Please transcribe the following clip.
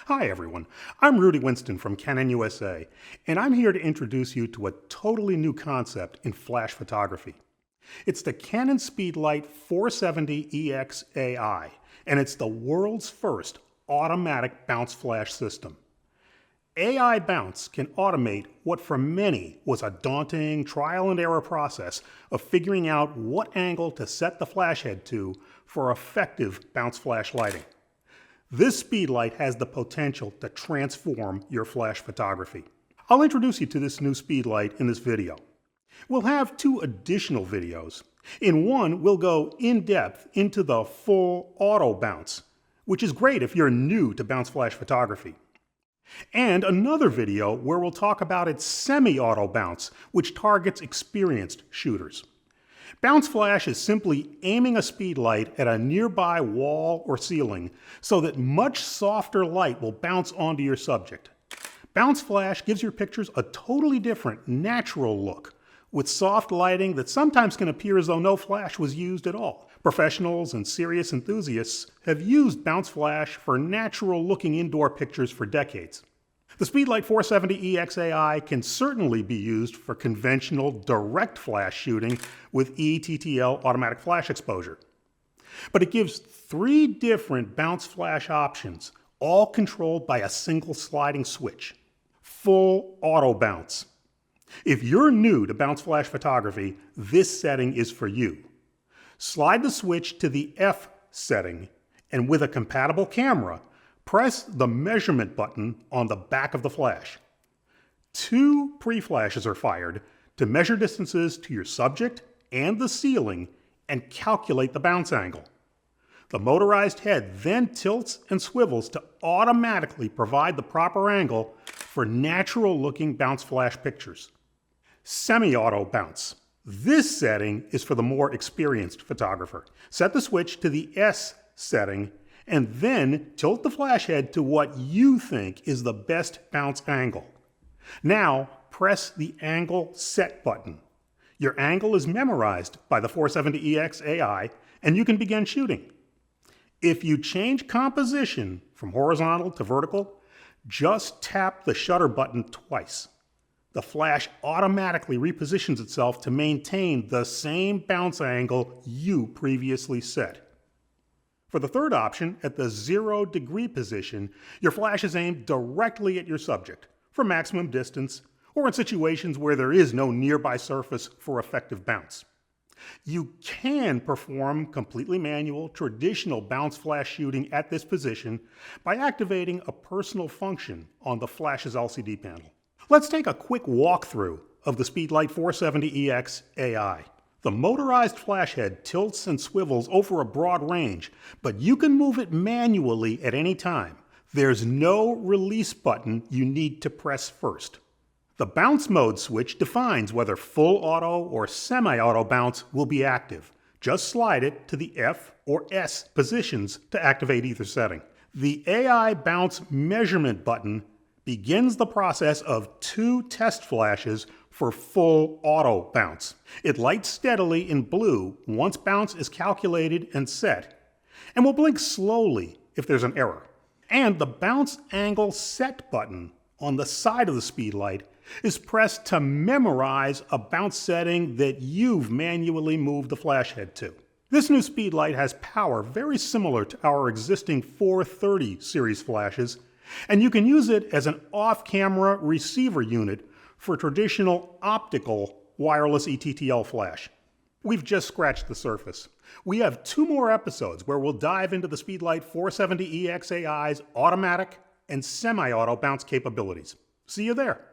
Hi everyone, I'm Rudy Winston from Canon USA, and I'm here to introduce you to a totally new concept in flash photography. It's the Canon Speedlite 470EX-AI, and it's the world's first automatic bounce flash system. AI bounce can automate what for many was a daunting trial and error process of figuring out what angle to set the flash head to for effective bounce flash lighting. This Speedlite has the potential to transform your flash photography. I'll introduce you to this new Speedlite in this video. We'll have two additional videos. In one, we'll go in-depth into the full auto bounce, which is great if you're new to bounce flash photography. And another video where we'll talk about its semi-auto bounce, which targets experienced shooters. Bounce flash is simply aiming a Speedlite at a nearby wall or ceiling so that much softer light will bounce onto your subject. Bounce flash gives your pictures a totally different, natural look, with soft lighting that sometimes can appear as though no flash was used at all. Professionals and serious enthusiasts have used bounce flash for natural-looking indoor pictures for decades. The Speedlite 470EX-AI can certainly be used for conventional direct flash shooting with ETTL automatic flash exposure. But it gives three different bounce flash options, all controlled by a single sliding switch. Full auto bounce. If you're new to bounce flash photography, this setting is for you. Slide the switch to the F setting, and with a compatible camera, press the measurement button on the back of the flash. Two pre-flashes are fired to measure distances to your subject and the ceiling and calculate the bounce angle. The motorized head then tilts and swivels to automatically provide the proper angle for natural-looking bounce flash pictures. Semi-auto bounce. This setting is for the more experienced photographer. Set the switch to the S setting and then tilt the flash head to what you think is the best bounce angle. Now, press the Angle Set button. Your angle is memorized by the 470EX-AI, and you can begin shooting. If you change composition from horizontal to vertical, just tap the shutter button twice. The flash automatically repositions itself to maintain the same bounce angle you previously set. For the third option, at the 0-degree position, your flash is aimed directly at your subject for maximum distance or in situations where there is no nearby surface for effective bounce. You can perform completely manual, traditional bounce flash shooting at this position by activating a personal function on the flash's LCD panel. Let's take a quick walkthrough of the Speedlite 470EX-AI. The motorized flash head tilts and swivels over a broad range, but you can move it manually at any time. There's no release button you need to press first. The bounce mode switch defines whether full auto or semi-auto bounce will be active. Just slide it to the F or S positions to activate either setting. The AI bounce measurement button begins the process of two test flashes for full auto bounce. It lights steadily in blue once bounce is calculated and set, and will blink slowly if there's an error. And the bounce angle set button on the side of the Speedlite is pressed to memorize a bounce setting that you've manually moved the flash head to. This new Speedlite has power very similar to our existing 430 series flashes, and you can use it as an off-camera receiver unit for traditional optical wireless ETTL flash. We've just scratched the surface. We have two more episodes where we'll dive into the Speedlite 470EX-AI's automatic and semi-auto bounce capabilities. See you there.